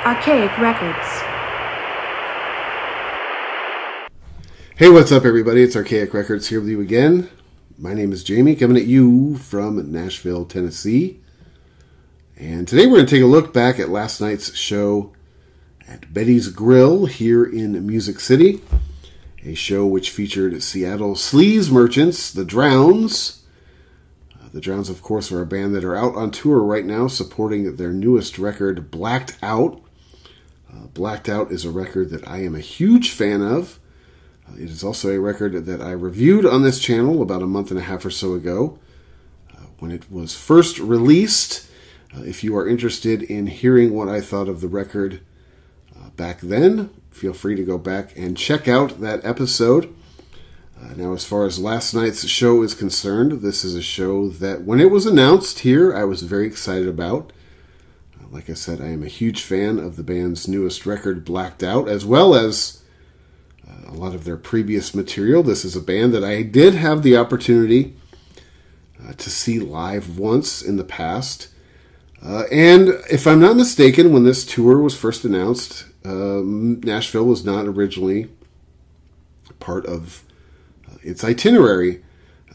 Archaic Records. Hey, what's up, everybody? It's Archaic Records here with you again. My name is Jamie, coming at you from Nashville, Tennessee. And today we're going to take a look back at last night's show at Betty's Grill here in Music City. A show which featured Seattle sleaze merchants, the Drowns. The Drowns, of course, are a band that are out on tour right now supporting their newest record, Blacked Out. Blacked Out is a record that I am a huge fan of. It is also a record that I reviewed on this channel about a month and a half or so ago when it was first released. If you are interested in hearing what I thought of the record back then, feel free to go back and check out that episode. Now, as far as last night's show is concerned, this is a show that when it was announced here, I was very excited about. Like I said, I am a huge fan of the band's newest record, Blacked Out, as well as a lot of their previous material. This is a band that I did have the opportunity to see live once in the past. And if I'm not mistaken, when this tour was first announced, Nashville was not originally part of its itinerary.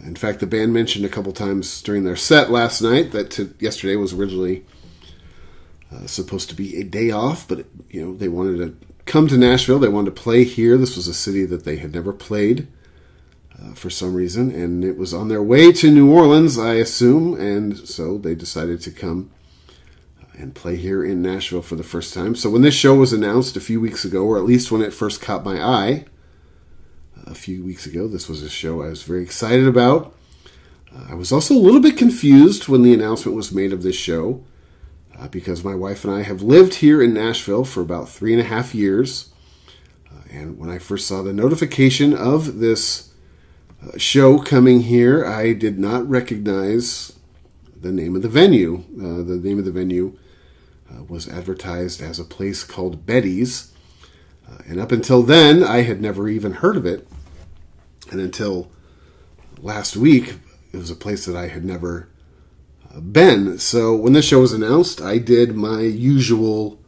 In fact, the band mentioned a couple times during their set last night that yesterday was originally supposed to be a day off, but they wanted to come to Nashville. They wanted to play here. This was a city that they had never played for some reason, and it was on their way to New Orleans, I assume, and so they decided to come and play here in Nashville for the first time. So when this show was announced a few weeks ago, or at least when it first caught my eye a few weeks ago, this was a show I was very excited about. I was also a little bit confused when the announcement was made of this show because my wife and I have lived here in Nashville for about 3.5 years. And when I first saw the notification of this show coming here, I did not recognize the name of the venue. The name of the venue was advertised as a place called Betty's. And up until then, I had never even heard of it. And until last week, it was a place that I had never been. So when this show was announced, I did my usual,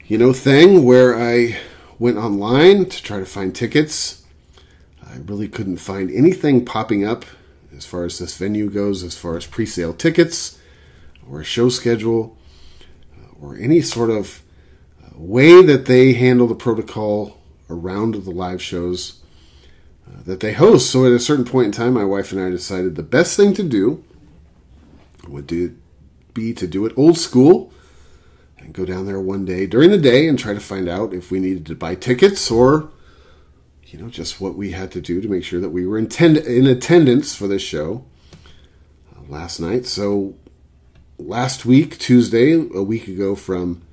thing where I went online to try to find tickets. I really couldn't find anything popping up as far as this venue goes, as far as pre-sale tickets or a show schedule or any sort of way that they handle the protocol around the live shows that they host. So at a certain point in time, my wife and I decided the best thing to do would be to do it old school and go down there one day during the day and try to find out if we needed to buy tickets or just what we had to do to make sure that we were in attendance for this show last night. So last week, Tuesday, a week ago from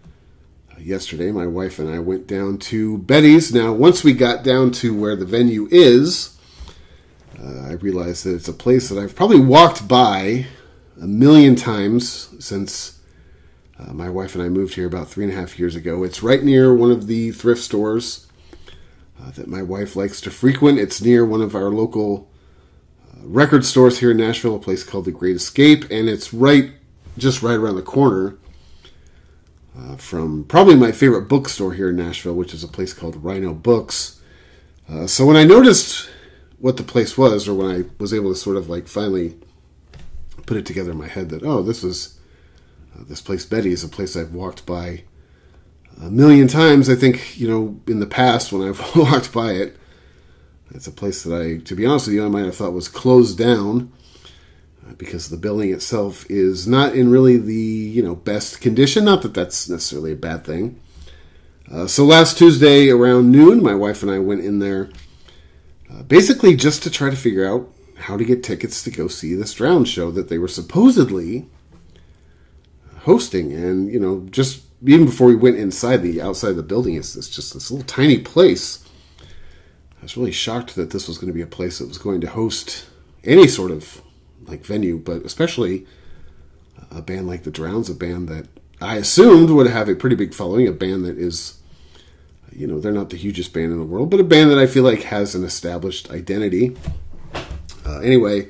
yesterday, my wife and I went down to Betty's. Now, once we got down to where the venue is, I realized that it's a place that I've probably walked by 1,000,000 times since my wife and I moved here about 3.5 years ago. It's right near one of the thrift stores that my wife likes to frequent. It's near one of our local record stores here in Nashville, a place called The Great Escape, and it's just right around the corner from probably my favorite bookstore here in Nashville, which is a place called Rhino Books. So when I noticed what the place was, or when I was able to sort of finally put it together in my head that, this is this place, Betty, is a place I've walked by 1,000,000 times. I think, in the past when I've walked by it, it's a place that to be honest with you, I might have thought was closed down because the building itself is not in really the, best condition. Not that that's necessarily a bad thing. So last Tuesday around noon, my wife and I went in there basically just to try to figure out how to get tickets to go see this Drown show that they were supposedly hosting. And, just even before we went outside the building, it's just this little tiny place. I was really shocked that this was going to be a place that was going to host any sort of venue, but especially a band like the Drowns, a band that I assumed would have a pretty big following, a band that is, they're not the hugest band in the world, but a band that I feel like has an established identity. Anyway,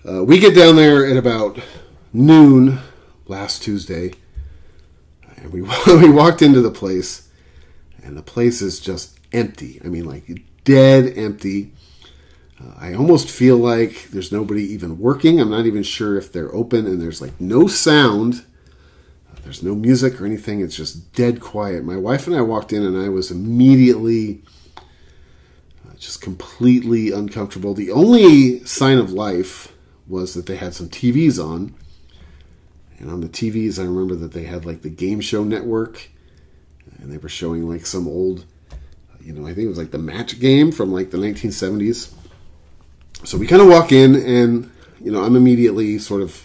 we get down there at about noon last Tuesday, And we we walked into the place, and the place is just empty. I mean, like dead empty. I almost feel like there's nobody even working. I'm not even sure if they're open, and there's like no sound. There's no music or anything. It's just dead quiet. My wife and I walked in, and I was immediately just completely uncomfortable. The only sign of life was that they had some TVs on. And on the TVs, I remember that they had like the Game Show Network. And they were showing like some old, I think it was like the Match Game from like the 1970s. So we kind of walk in, and, I'm immediately sort of,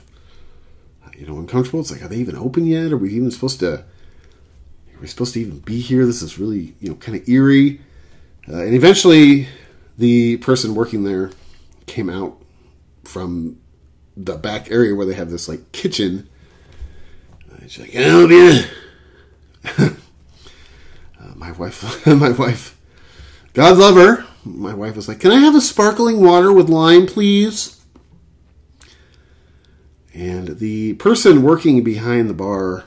uncomfortable. It's like, are they even open yet? Are we even supposed to even be here? This is really, kind of eerie. And eventually, the person working there came out from the back area where they have this, like, kitchen. She's like, "Can I help you?" My wife, God love her, my wife was like, "Can I have a sparkling water with lime, please?" And the person working behind the bar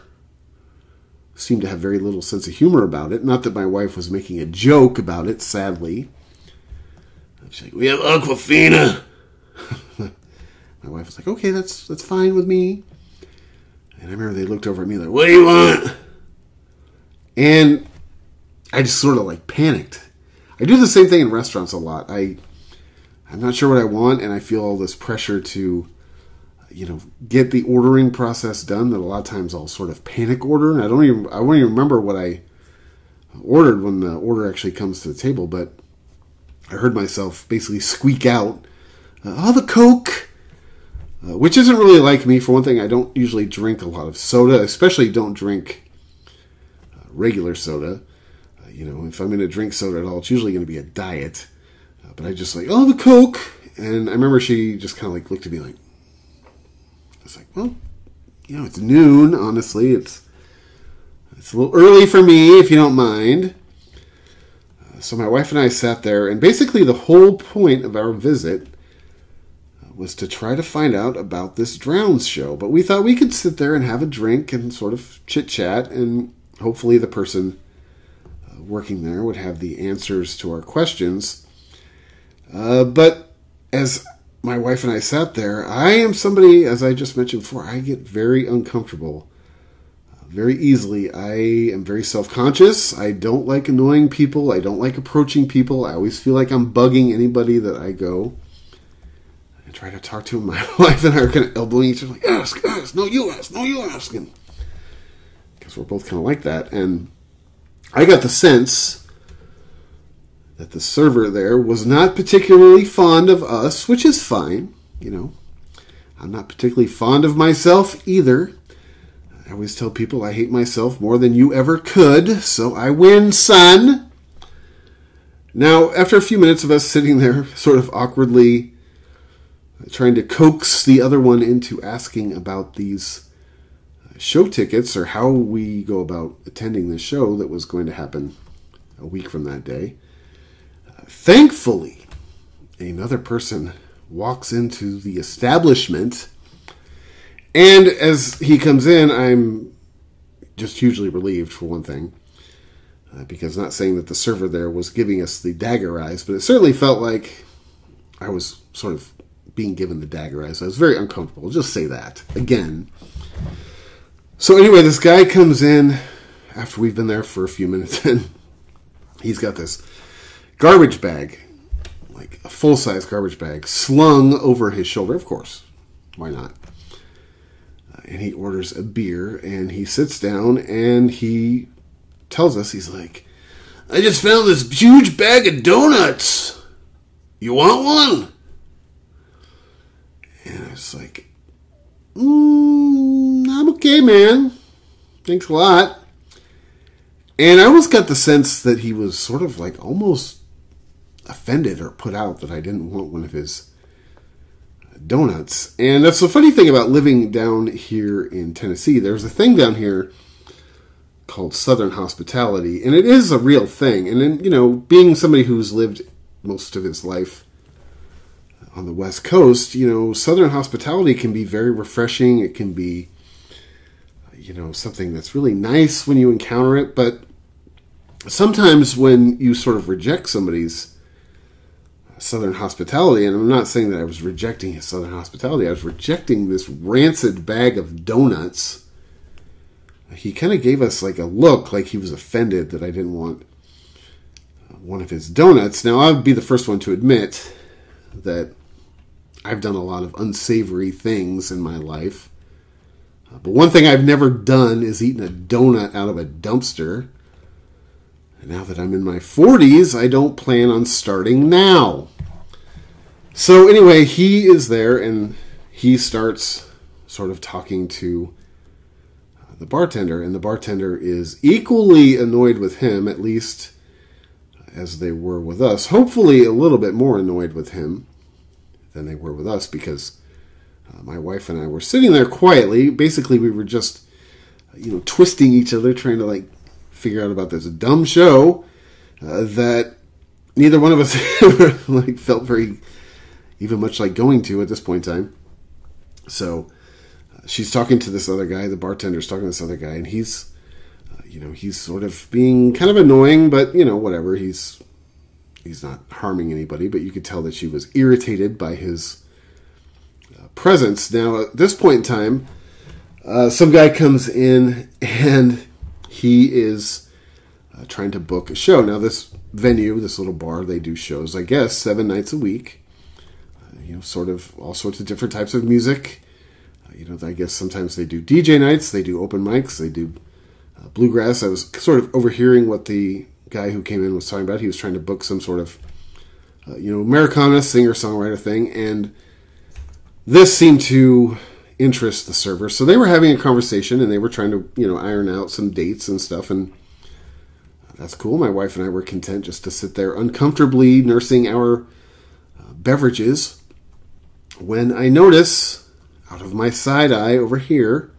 seemed to have very little sense of humor about it. Not that my wife was making a joke about it, sadly. She's like, "We have Aquafina." My wife was like, "Okay, that's fine with me." And I remember they looked over at me like, "What do you want?" And I just sort of like panicked. I do the same thing in restaurants a lot. I'm not sure what I want, and I feel all this pressure to, get the ordering process done, that a lot of times I'll sort of panic order, and I won't even remember what I ordered when the order actually comes to the table, but I heard myself basically squeak out, "I'll have a Coke," which isn't really like me. For one thing, I don't usually drink a lot of soda, especially don't drink regular soda. If I'm going to drink soda at all, it's usually going to be a diet. But I just like, "I'll have a Coke." And I remember she just kind of like looked at me like, I was like, "Well, it's noon, honestly. It's a little early for me, if you don't mind." So my wife and I sat there, and basically the whole point of our visit was to try to find out about this Drowns show. But we thought we could sit there and have a drink and sort of chit-chat, and hopefully the person working there would have the answers to our questions. But as my wife and I sat there, I am somebody, as I just mentioned before, I get very uncomfortable very easily. I am very self-conscious. I don't like annoying people. I don't like approaching people. I always feel like I'm bugging anybody that I go and try to talk to. My wife and I are kind of elbowing each other, like, ask, no, you ask, because we're both kind of like that. And I got the sense that the server there was not particularly fond of us, which is fine. I'm not particularly fond of myself either. I always tell people I hate myself more than you ever could, so I win, son. Now, after a few minutes of us sitting there sort of awkwardly trying to coax the other one into asking about these show tickets, or how we go about attending this show that was going to happen a week from that day, thankfully, another person walks into the establishment, and as he comes in, I'm just hugely relieved, for one thing, because not saying that the server there was giving us the dagger eyes, but it certainly felt like I was sort of being given the dagger eyes. I was very uncomfortable. I'll just say that again. So anyway, this guy comes in after we've been there for a few minutes, and he's got this garbage bag, like a full-size garbage bag, slung over his shoulder. Of course, why not? And he orders a beer, and he sits down, and he tells us, he's like, "I just found this huge bag of donuts. You want one?" And I was like, "I'm okay, man. Thanks a lot." And I almost got the sense that he was sort of like almost offended or put out that I didn't want one of his donuts. And that's the funny thing about living down here in Tennessee. There's a thing down here called Southern hospitality, and it is a real thing. And then, being somebody who's lived most of his life on the West Coast, Southern hospitality can be very refreshing. It can be, something that's really nice when you encounter it. But sometimes when you sort of reject somebody's Southern hospitality, and I'm not saying that I was rejecting his Southern hospitality, I was rejecting this rancid bag of donuts. He kind of gave us like a look like he was offended that I didn't want one of his donuts. Now, I would be the first one to admit that I've done a lot of unsavory things in my life. But one thing I've never done is eaten a donut out of a dumpster. And now that I'm in my 40s, I don't plan on starting now. So anyway, he is there and he starts sort of talking to the bartender. And the bartender is equally annoyed with him, at least as they were with us. Hopefully a little bit more annoyed with him than they were with us, because my wife and I were sitting there quietly. Basically, we were just, twisting each other, trying to figure out about this dumb show that neither one of us felt very even much like going to at this point in time. So she's talking to this other guy. The bartender's talking to this other guy, and he's sort of being kind of annoying, but whatever. He's not harming anybody, but you could tell that she was irritated by his presence. Now, at this point in time, some guy comes in and he is trying to book a show. Now, this venue, this little bar, they do shows, I guess, 7 nights a week. Sort of all sorts of different types of music. I guess sometimes they do DJ nights, they do open mics, they do bluegrass. I was sort of overhearing what the guy who came in was talking about. He was trying to book some sort of, Americana singer-songwriter thing, and this seemed to interest the server. So they were having a conversation, and they were trying to, iron out some dates and stuff, and that's cool. My wife and I were content just to sit there uncomfortably nursing our beverages when I notice, out of my side eye over here,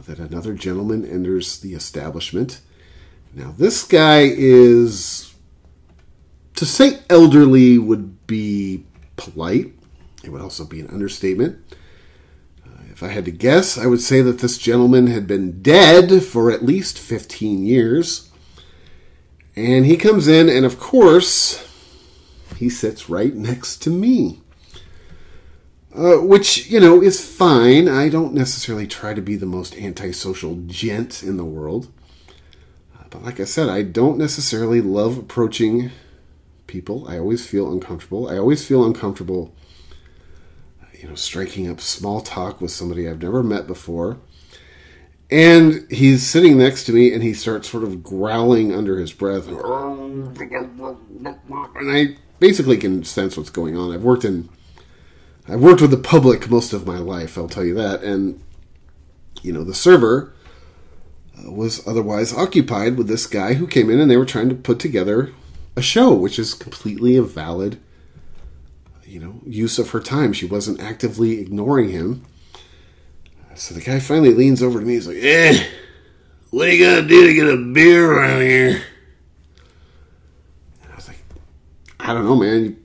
that another gentleman enters the establishment. Now, this guy is, to say elderly would be polite. It would also be an understatement. If I had to guess, I would say that this gentleman had been dead for at least 15 years. And he comes in, and of course, he sits right next to me. Which, is fine. I don't necessarily try to be the most antisocial gent in the world. But like I said, I don't necessarily love approaching people. I always feel uncomfortable. I always feel uncomfortable, striking up small talk with somebody I've never met before. And he's sitting next to me, and he starts sort of growling under his breath. And I basically can sense what's going on. I've worked with the public most of my life, I'll tell you that. And, the server was otherwise occupied with this guy who came in, and they were trying to put together a show, which is completely a valid, use of her time. She wasn't actively ignoring him. So the guy finally leans over to me. He's like, what are you going to do to get a beer around here? And I was like, I don't know, man. You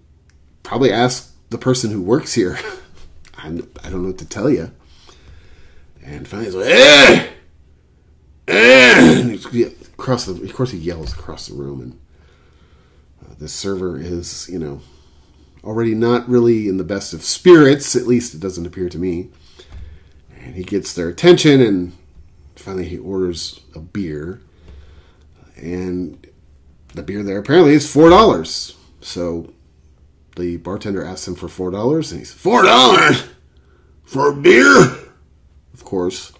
probably ask the person who works here. I don't know what to tell you. And finally he's like, and of course he yells across the room. And this server is, already not really in the best of spirits. At least it doesn't appear to me. And he gets their attention, and finally he orders a beer. And the beer there apparently is $4. So the bartender asks him for $4, and he says, $4 for a beer? Of course.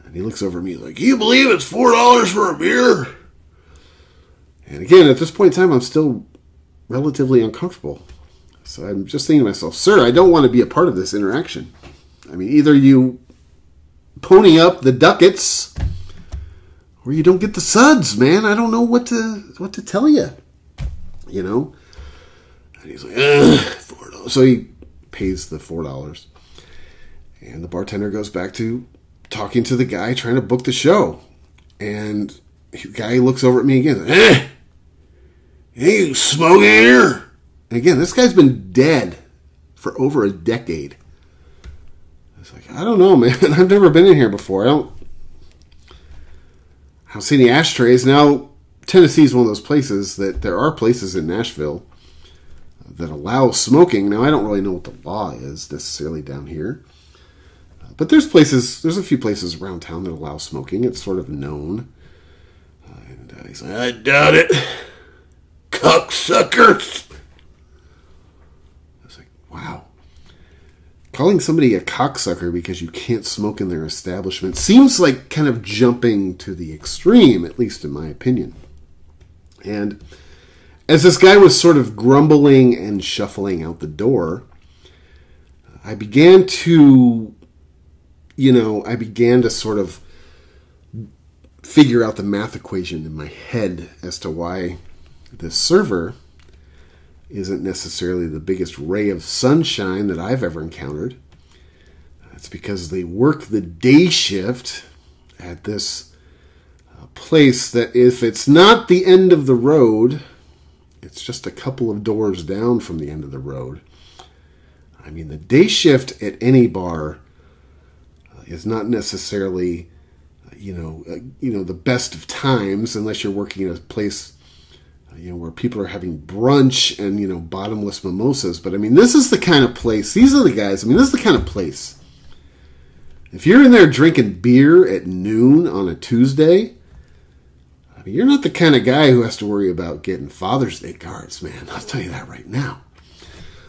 And he looks over at me like, can you believe it's $4 for a beer? And again, at this point in time, I'm still relatively uncomfortable. So I'm just thinking to myself, sir, I don't want to be a part of this interaction. I mean, either you pony up the ducats, or you don't get the suds, man. I don't know what to tell you. And he's like, $4. So he pays the $4. And the bartender goes back to talking to the guy trying to book the show. And the guy looks over at me again. Hey, you smoking here? And again, this guy's been dead for over a decade. was like, I don't know, man. I've never been in here before. I don't see any ashtrays. Now, Tennessee is one of those places that there are places in Nashville that allow smoking. Now, I don't really know what the law is necessarily down here. But there's a few places around town that allow smoking. It's sort of known. And he's like, I doubt it. Cocksuckers. I was like, wow. Calling somebody a cocksucker because you can't smoke in their establishment seems like kind of jumping to the extreme, at least in my opinion. And as this guy was sort of grumbling and shuffling out the door, I began to sort of figure out the math equation in my head as to why this server isn't necessarily the biggest ray of sunshine that I've ever encountered. It's because they work the day shift at this place that if it's not the end of the road, it's just a couple of doors down from the end of the road. I mean, the day shift at any bar is not necessarily, the best of times unless you're working at a place, where people are having brunch and, bottomless mimosas. But I mean, this is the kind of place, these are the guys, this is the kind of place. If you're in there drinking beer at noon on a Tuesday, you're not the kind of guy who has to worry about getting Father's Day cards, man. I'll tell you that right now.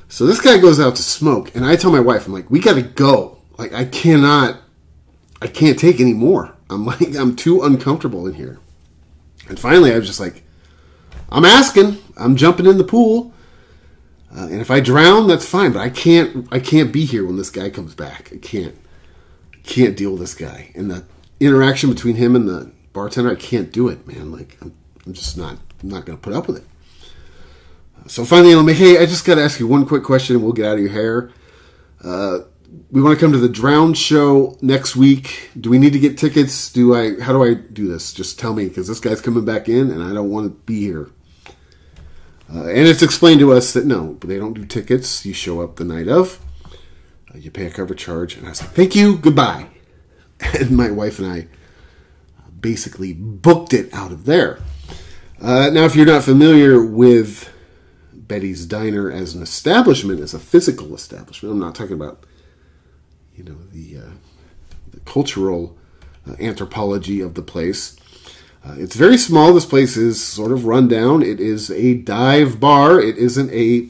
So this guy goes out to smoke, and I tell my wife, I'm like, we got to go. Like, I can't take any more. I'm too uncomfortable in here. And finally, I was just like, I'm jumping in the pool. And if I drown, that's fine. But I can't be here when this guy comes back. I can't deal with this guy. And the interaction between him and the bartender, I can't do it, man. Like, I'm just not going to put up with it. So finally, I'm like, hey, I just got to ask you one quick question and we'll get out of your hair. We want to come to the Drown show next week. Do we need to get tickets? How do I do this? Just tell me, because this guy's coming back in and I don't want to be here. And it's explained to us that no, they don't do tickets. You show up the night of. You pay a cover charge. And I was like, thank you, goodbye. And my wife and I basically booked it out of there. Now, if you're not familiar with Betty's Diner as an establishment, as a physical establishment, I'm not talking about, the cultural anthropology of the place. It's very small. This place is sort of run down. It is a dive bar. It isn't a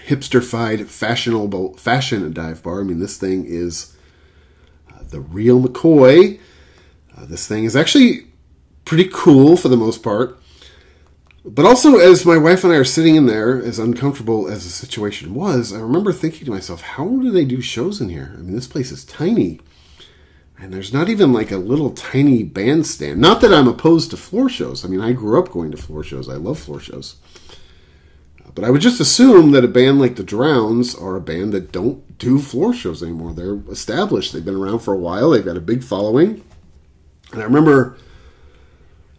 hipster-fied, fashion dive bar. This thing is the real McCoy. This thing is actually pretty cool for the most part. But also, as my wife and I are sitting in there, as uncomfortable as the situation was, I remember thinking to myself, how do they do shows in here? This place is tiny. And there's not even like a little tiny bandstand. Not that I'm opposed to floor shows. I grew up going to floor shows. I love floor shows. But I would just assume that a band like the Drowns are a band that don't do floor shows anymore. They're established. They've been around for a while. They've got a big following. And I remember,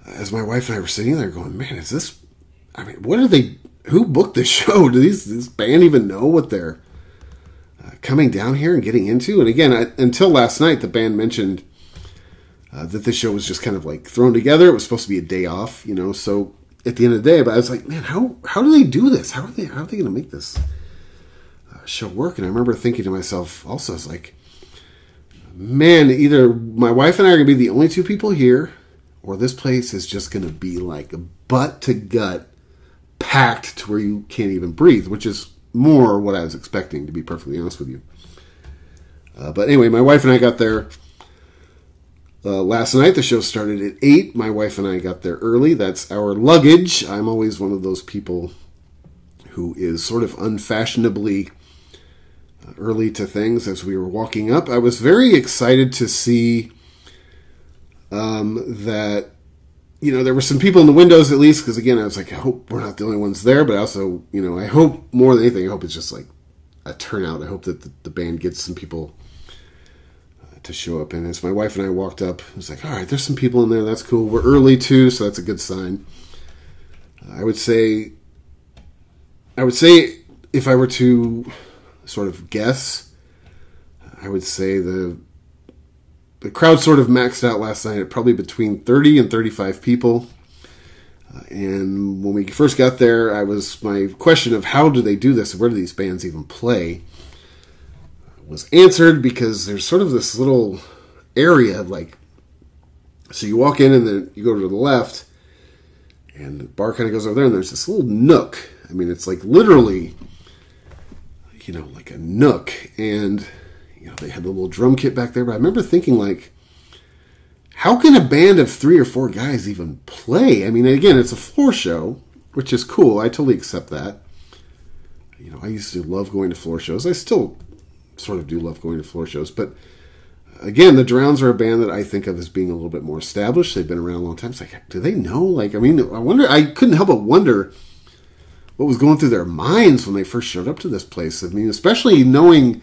as my wife and I were sitting there going, man, is this, what are they, who booked this show? Does this band even know what they're coming down here and getting into? And again, until last night, the band mentioned that this show was just kind of like thrown together. It was supposed to be a day off, so at the end of the day, but I was like, man, how do they do this? How are they going to make this show work? And I remember thinking to myself also, I was like, man, either my wife and I are going to be the only two people here, or this place is just going to be like a butt to gut packed to where you can't even breathe, which is more what I was expecting, to be perfectly honest with you. But anyway, my wife and I got there last night. The show started at 8. My wife and I got there early. That's our luggage. I'm always one of those people who is sort of unfashionably early to things. As we were walking up, I was very excited to see that, there were some people in the windows at least, because again, I was like, I hope we're not the only ones there, but also, I hope more than anything, I hope it's just like a turnout. I hope that the band gets some people to show up. And as my wife and I walked up, I was like, all right, there's some people in there. That's cool. We're early too, so that's a good sign. I would say if I were to sort of guess, I would say the crowd sort of maxed out last night at probably between 30 and 35 people. And when we first got there, my question of how do they do this? Where do these bands even play? Was answered because there's sort of this little area, like, so you walk in and then you go to the left, and the bar kind of goes over there, and there's this little nook. I mean, it's like literally, like a nook, and they had the little drum kit back there. But I remember thinking, like, how can a band of 3 or 4 guys even play? I mean, again, it's a floor show, which is cool. I totally accept that. I used to love going to floor shows. I still sort of do love going to floor shows. But, again, the Drowns are a band that I think of as being a little bit more established. They've been around a long time. It's like, do they know? Like, I mean, I couldn't help but wonder what was going through their minds when they first showed up to this place. I mean, especially knowing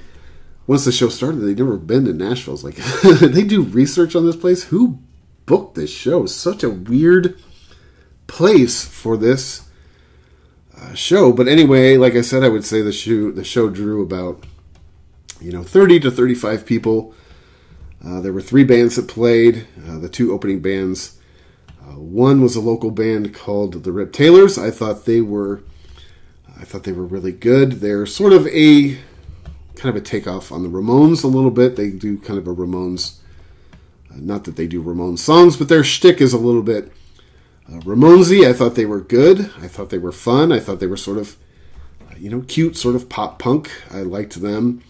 once the show started, they'd never been to Nashville. It's like, they do research on this place? Who booked this show? It's such a weird place for this show. But anyway, like I said, I would say the show drew about 30 to 35 people. There were 3 bands that played, the 2 opening bands. One was a local band called the Rip Taylors. I thought they were really good. They're sort of kind of a takeoff on the Ramones a little bit. They do kind of a Ramones, not that they do Ramones songs, but their shtick is a little bit Ramonesy. I thought they were good. I thought they were fun. I thought they were sort of, cute, sort of pop punk. I liked them.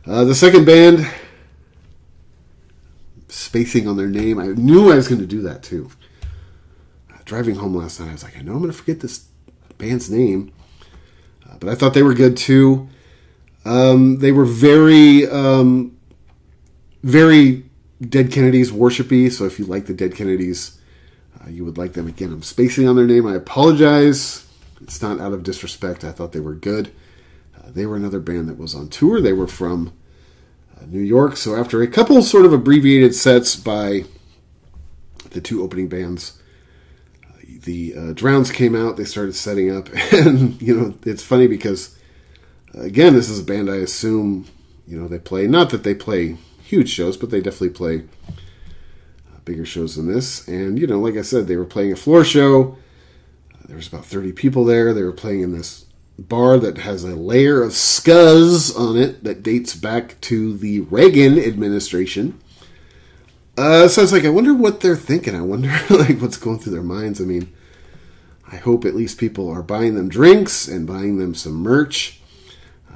The second band, spacing on their name. I knew I was going to do that too. Driving home last night, I was like, I know I'm going to forget this band's name. But I thought they were good too. They were very, very Dead Kennedys worshipy. So if you like the Dead Kennedys, you would like them. Again, I'm spacing on their name. I apologize. It's not out of disrespect. I thought they were good. They were another band that was on tour. They were from New York. So after a couple sort of abbreviated sets by the 2 opening bands, the Drowns came out. They started setting up. And, it's funny because, again, this is a band I assume, they play. Not that they play huge shows, but they definitely play bigger shows than this. And, like I said, they were playing a floor show. There was about 30 people there. They were playing in this bar that has a layer of scuzz on it that dates back to the Reagan administration. So it's like, I wonder what they're thinking. I wonder what's going through their minds. I mean, I hope at least people are buying them drinks and buying them some merch.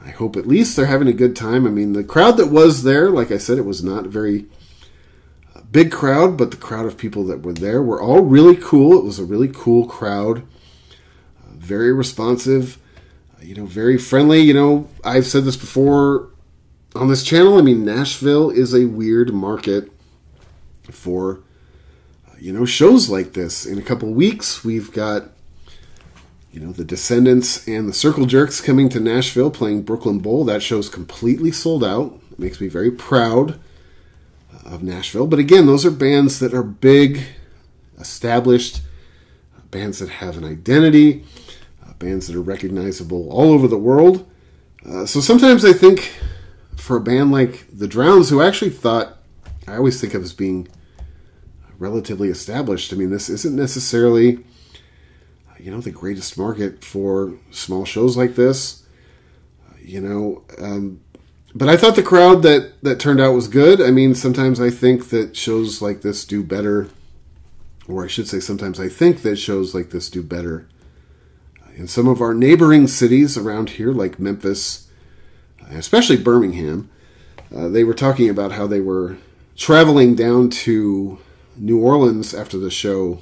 I hope at least they're having a good time. I mean, the crowd that was there, like I said, it was not a very big crowd, but the crowd of people that were there were all really cool. It was a really cool crowd. Very responsive, very friendly. I've said this before on this channel. I mean, Nashville is a weird market for, shows like this. In a couple weeks, we've got, the Descendants and the Circle Jerks coming to Nashville playing Brooklyn Bowl. That show's completely sold out. It makes me very proud of Nashville. But again, those are bands that are big, established, bands that have an identity, bands that are recognizable all over the world. So sometimes I think for a band like the Drowns, who I always think of as being relatively established. I mean, this isn't necessarily, the greatest market for small shows like this, but I thought the crowd that turned out was good. I mean, sometimes I think that shows like this do better, or I should say sometimes I think that shows like this do better in some of our neighboring cities around here, like Memphis, especially Birmingham. They were talking about how they were traveling down to New Orleans after the show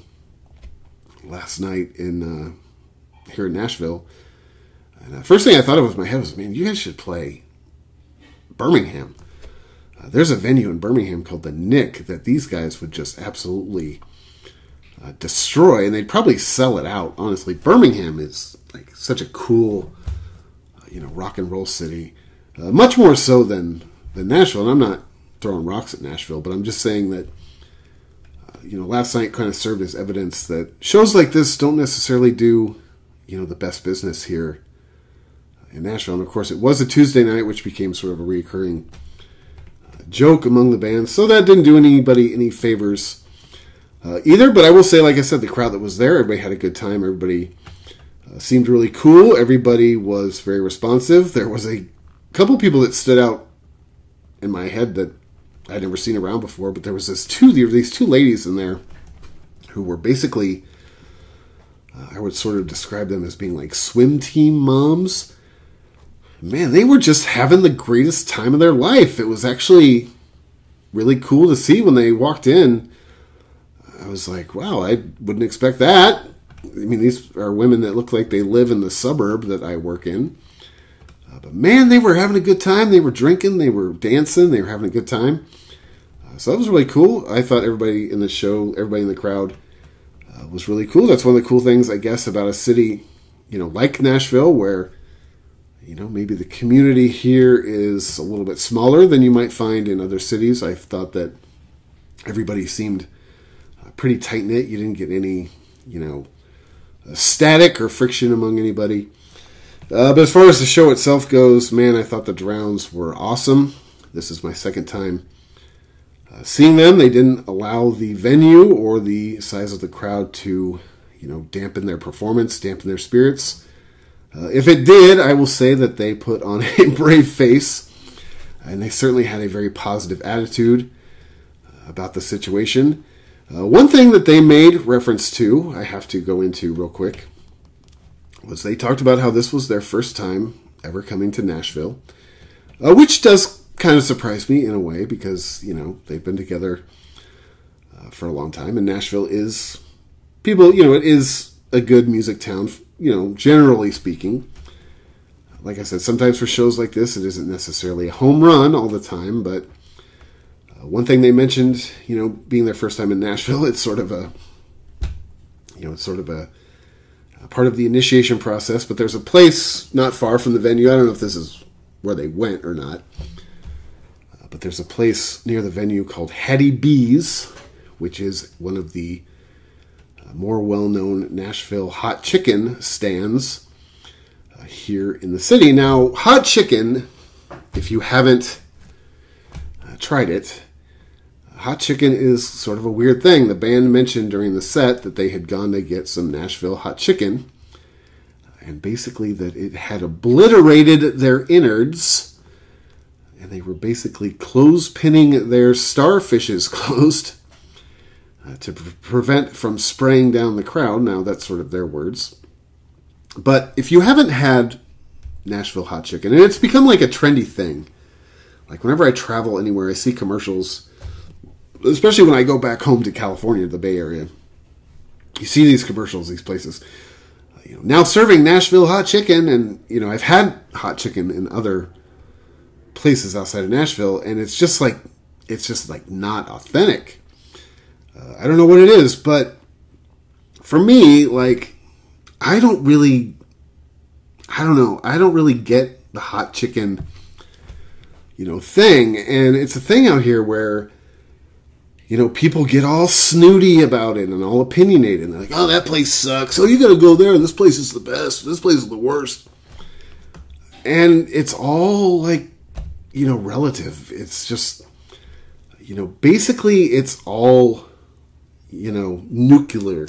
last night here in Nashville. And the first thing I thought of in my head was, man, you guys should play Birmingham. There's a venue in Birmingham called the Nick that these guys would just absolutely destroy, and they'd probably sell it out. Honestly, Birmingham is like such a cool, rock and roll city, much more so than Nashville. And I'm not throwing rocks at Nashville, but I'm just saying that last night kind of served as evidence that shows like this don't necessarily do the best business here in Nashville. And of course, it was a Tuesday night, which became sort of a recurring joke among the band. So that didn't do anybody any favors either. But I will say, like I said, the crowd that was there, everybody had a good time. Everybody seemed really cool. Everybody was very responsive. There was a couple people that stood out in my head that I'd never seen around before. But there was these two ladies in there who were basically, I would sort of describe them as being like swim team moms. Man, they were just having the greatest time of their life. It was actually really cool to see when they walked in. I was like, wow, I wouldn't expect that. I mean, these are women that look like they live in the suburb that I work in. But man, they were having a good time. They were drinking, they were dancing, they were having a good time. So that was really cool. I thought everybody in the show, everybody in the crowd was really cool. That's one of the cool things, I guess, about a city, like Nashville, where maybe the community here is a little bit smaller than you might find in other cities. I thought that everybody seemed pretty tight-knit. You didn't get any, static or friction among anybody. But as far as the show itself goes, man, I thought the Drowns were awesome. This is my second time seeing them. They didn't allow the venue or the size of the crowd to, dampen their performance, dampen their spirits. If it did, I will say that they put on a brave face, and they certainly had a very positive attitude about the situation. One thing that they made reference to, I have to go into real quick, was they talked about how this was their first time ever coming to Nashville, which does kind of surprise me in a way because, they've been together for a long time, and Nashville is, it is a good music town, generally speaking. Like I said, sometimes for shows like this, it isn't necessarily a home run all the time, but one thing they mentioned, being their first time in Nashville, it's sort of a part of the initiation process, but there's a place not far from the venue. I don't know if this is where they went or not, but there's a place near the venue called Hattie B's, which is one of the more well-known Nashville hot chicken stands here in the city. Now, hot chicken, if you haven't tried it, hot chicken is sort of a weird thing. The band mentioned during the set that they had gone to get some Nashville hot chicken, and basically that it had obliterated their innards, and they were basically clothespinning their starfishes closed to prevent from spraying down the crowd. Now, that's sort of their words. But if you haven't had Nashville hot chicken, and it's become like a trendy thing, like whenever I travel anywhere, I see commercials, especially when I go back home to California, the Bay Area. You see these commercials, these places, now serving Nashville hot chicken, and I've had hot chicken in other places outside of Nashville, and it's just like not authentic. I don't know what it is, but for me, I don't really get the hot chicken, thing. And it's a thing out here where, people get all snooty about it and all opinionated. And they're like, oh, that place sucks. Oh, you got to go there. This place is the best. This place is the worst. And it's all relative. It's just, basically it's all, nuclear.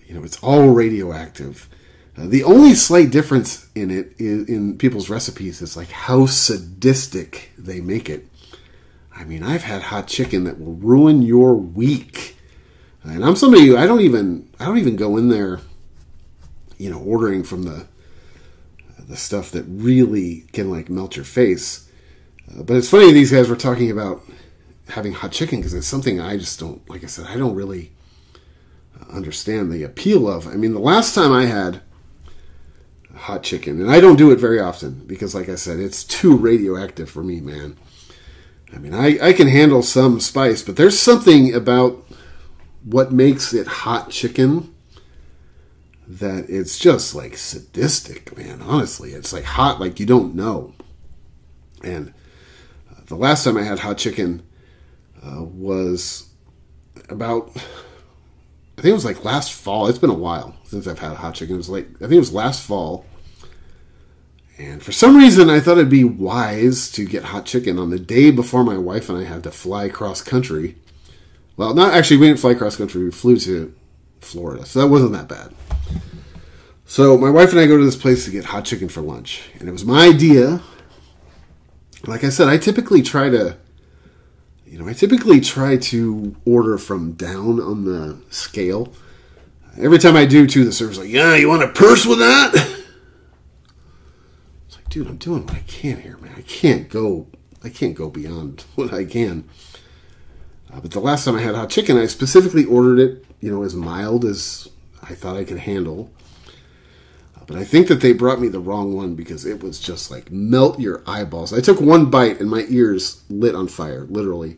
It's all radioactive. The only slight difference in it in people's recipes is how sadistic they make it. I mean, I've had hot chicken that will ruin your week. And I'm somebody who I don't even go in there, ordering from the stuff that really can melt your face. But it's funny these guys were talking about having hot chicken because it's something I just don't, like I said, I don't really understand the appeal of. I mean, the last time I had hot chicken, and I don't do it very often because, like I said, it's too radioactive for me, man. I mean, I can handle some spice, but there's something about what makes it hot chicken that it's just sadistic, man. Honestly, it's hot like you don't know. And the last time I had hot chicken was about, I think it was last fall. It's been a while since I've had hot chicken. It was I think it was last fall. And for some reason, I thought it'd be wise to get hot chicken on the day before my wife and I had to fly cross country. Well, not actually, we didn't fly cross country. We flew to Florida, so that wasn't that bad. So my wife and I go to this place to get hot chicken for lunch. And it was my idea. Like I said, I typically try to order from down on the scale. Every time I do, too, the server's like, yeah, you want a purse with that? It's like, dude, I'm doing what I can here, man. I can't go beyond what I can. But the last time I had hot chicken, I specifically ordered it, as mild as I thought I could handle. But I think that they brought me the wrong one because it was just like melt your eyeballs. I took one bite and my ears lit on fire, literally.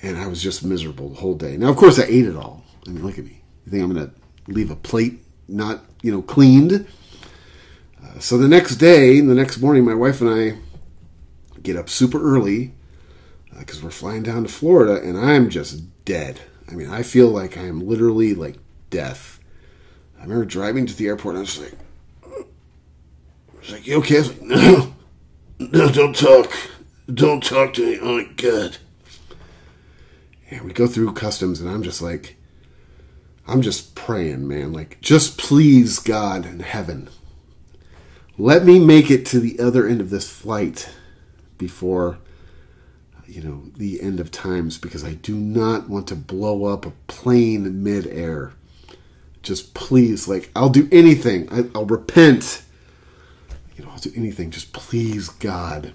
And I was just miserable the whole day. Now, of course, I ate it all. I mean, look at me. You think I'm going to leave a plate not, cleaned? So the next morning, my wife and I get up super early because we're flying down to Florida, and I'm just dead. I mean, I feel like I am literally like death. I remember driving to the airport, and I was like, you okay? I was like, no, don't talk. Don't talk to me. Oh, my God. And we go through customs, and I'm just praying, man. Like, just please, God in heaven, let me make it to the other end of this flight before, the end of times, because I do not want to blow up a plane midair. Just please, I'll do anything. I'll repent. I'll do anything. Just please, God.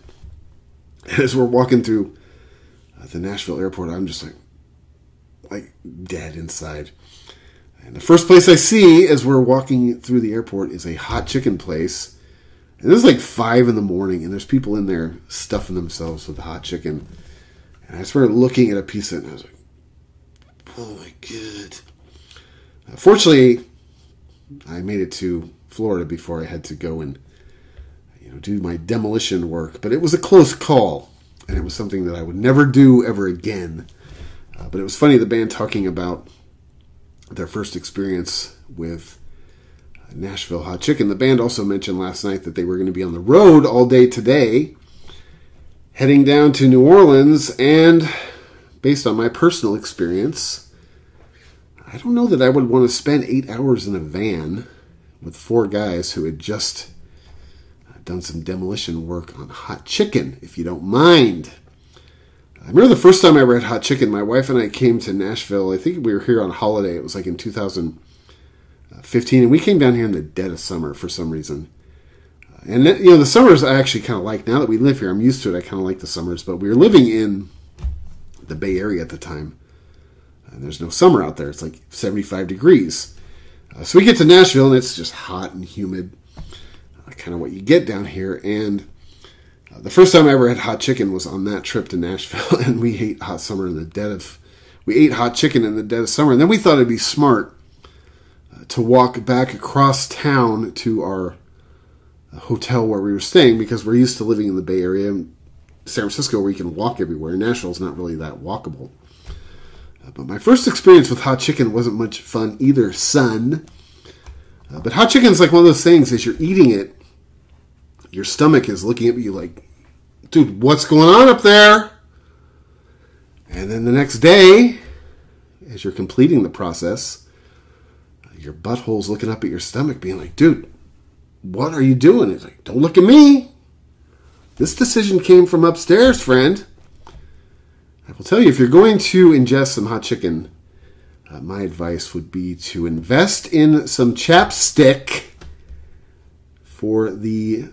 And as we're walking through the Nashville airport, I'm just like dead inside. And the first place I see as we're walking through the airport is a hot chicken place. And this is like 5 a.m, and there's people in there stuffing themselves with the hot chicken. And I started looking at a piece of it, and I was like, oh my God. Fortunately, I made it to Florida before I had to go and do my demolition work. But it was a close call, and it was something that I would never do ever again. But it was funny, the band talking about their first experience with Nashville hot chicken. The band also mentioned last night that they were going to be on the road all day today, heading down to New Orleans, and based on my personal experience, I don't know that I would want to spend 8 hours in a van with 4 guys who had just done some demolition work on hot chicken, if you don't mind. I remember the first time I ever had hot chicken, my wife and I came to Nashville. I think we were here on holiday. It was like in 2015, and we came down here in the dead of summer for some reason. And the summers I actually kind of like. Now that we live here, I'm used to it. I kind of like the summers, but we were living in the Bay Area at the time. And there's no summer out there. It's like 75 degrees. So we get to Nashville, and it's just hot and humid. Kind of what you get down here. And the first time I ever had hot chicken was on that trip to Nashville. And we ate hot chicken in the dead of summer. And then we thought it'd be smart to walk back across town to our hotel where we were staying, because we're used to living in the Bay Area. In San Francisco, where you can walk everywhere. Nashville's not really that walkable. But my first experience with hot chicken wasn't much fun either, son. But hot chicken is like one of those things, as you're eating it, your stomach is looking at you like, dude, what's going on up there? And then the next day, as you're completing the process, your butthole's looking up at your stomach being like, dude, what are you doing? It's like, don't look at me. This decision came from upstairs, friend. I will tell you, if you're going to ingest some hot chicken, my advice would be to invest in some chapstick for the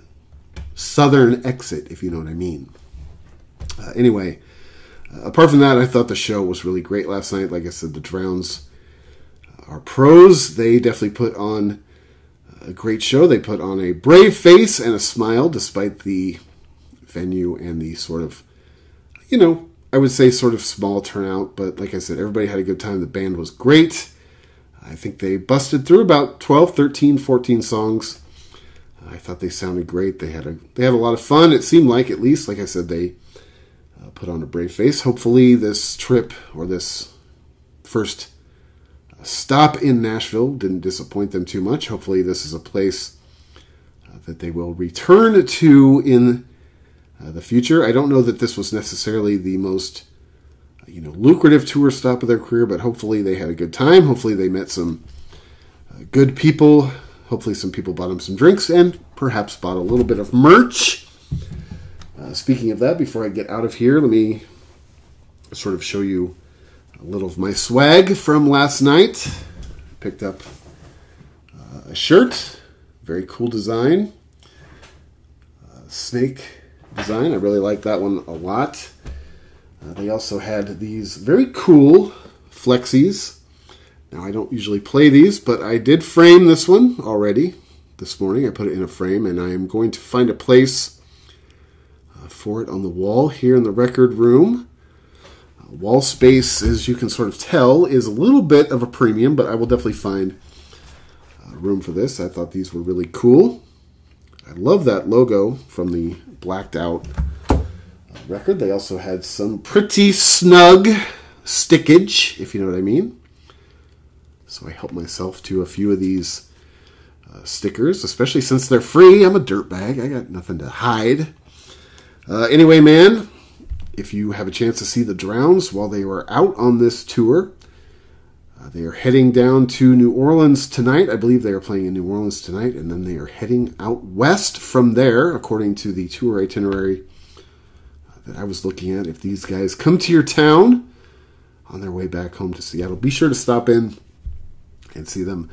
southern exit, if you know what I mean. Anyway, apart from that, I thought the show was really great last night. Like I said, the Drowns are pros. They definitely put on a great show. They put on a brave face and a smile despite the venue and the sort of, I would say sort of small turnout, but like I said, everybody had a good time. The band was great. I think they busted through about 12, 13, 14 songs. I thought they sounded great. They had a lot of fun. It seemed like, at least, like I said, they put on a brave face. Hopefully this trip, or this first stop in Nashville, didn't disappoint them too much. Hopefully this is a place that they will return to in the future. I don't know that this was necessarily the most lucrative tour stop of their career, but hopefully they had a good time. Hopefully they met some good people. Hopefully some people bought them some drinks and perhaps bought a little bit of merch. Speaking of that, before I get out of here, let me sort of show you a little of my swag from last night. Picked up a shirt, very cool design, snake design. I really like that one a lot. They also had these very cool flexies. Now, I don't usually play these, but I did frame this one already this morning. I put it in a frame, and I am going to find a place for it on the wall here in the record room. Wall space, as you can sort of tell, is a little bit of a premium, but I will definitely find room for this. I thought these were really cool. I love that logo from the blacked out record. They also had some pretty snug stickage, if you know what I mean. So I helped myself to a few of these stickers, especially since they're free. I'm a dirtbag. I got nothing to hide. Anyway, man, if you have a chance to see the Drowns while they were out on this tour, they are heading down to New Orleans tonight. I believe they are playing in New Orleans tonight, and then they are heading out west from there, according to the tour itinerary that I was looking at. If these guys come to your town on their way back home to Seattle, be sure to stop in and see them.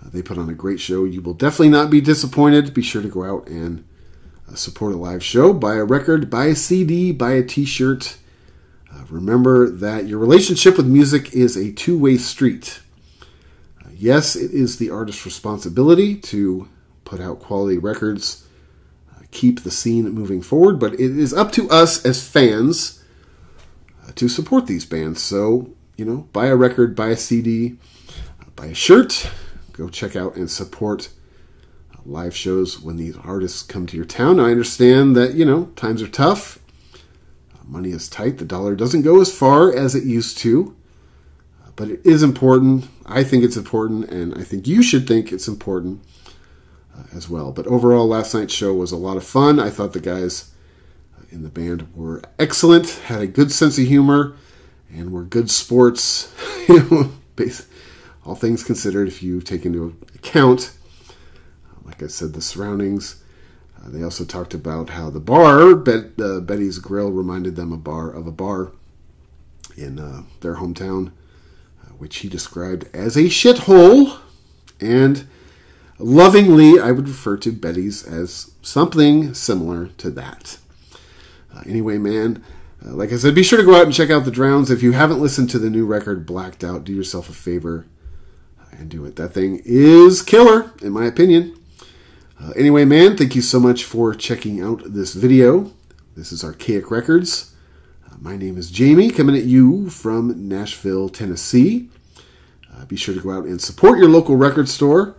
They put on a great show. You will definitely not be disappointed. Be sure to go out and support a live show. Buy a record, buy a CD, buy a t-shirt. Remember that your relationship with music is a two-way street. Yes, it is the artist's responsibility to put out quality records, keep the scene moving forward, but it is up to us as fans to support these bands. So, buy a record, buy a CD, buy a shirt, go check out and support live shows when these artists come to your town. Now, I understand that, times are tough. Money is tight. The dollar doesn't go as far as it used to. But it is important. I think it's important, and I think you should think it's important as well. But overall, last night's show was a lot of fun. I thought the guys in the band were excellent, had a good sense of humor, and were good sports. All things considered, if you take into account, like I said, the surroundings. They also talked about how the bar, Betty's Grill, reminded them of a bar in their hometown, which he described as a shithole. And lovingly, I would refer to Betty's as something similar to that. Anyway, man, like I said, be sure to go out and check out the Drowns. If you haven't listened to the new record, Blacked Out, do yourself a favor and do it. That thing is killer, in my opinion. Anyway, man, thank you so much for checking out this video. This is Archaic Records. My name is Jamie, coming at you from Nashville, Tennessee. Be sure to go out and support your local record store.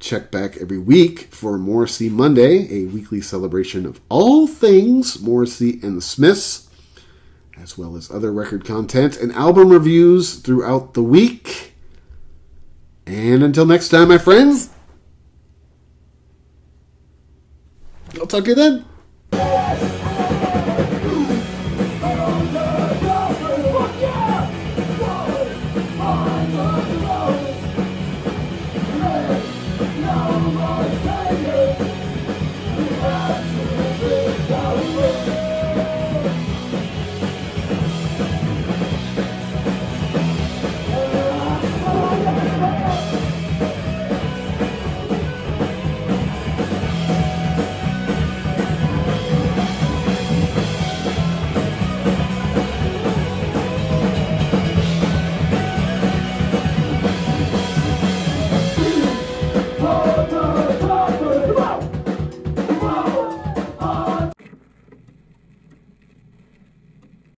Check back every week for Morrissey Monday, a weekly celebration of all things Morrissey and the Smiths, as well as other record content and album reviews throughout the week. And until next time, my friends, I'll talk to you then.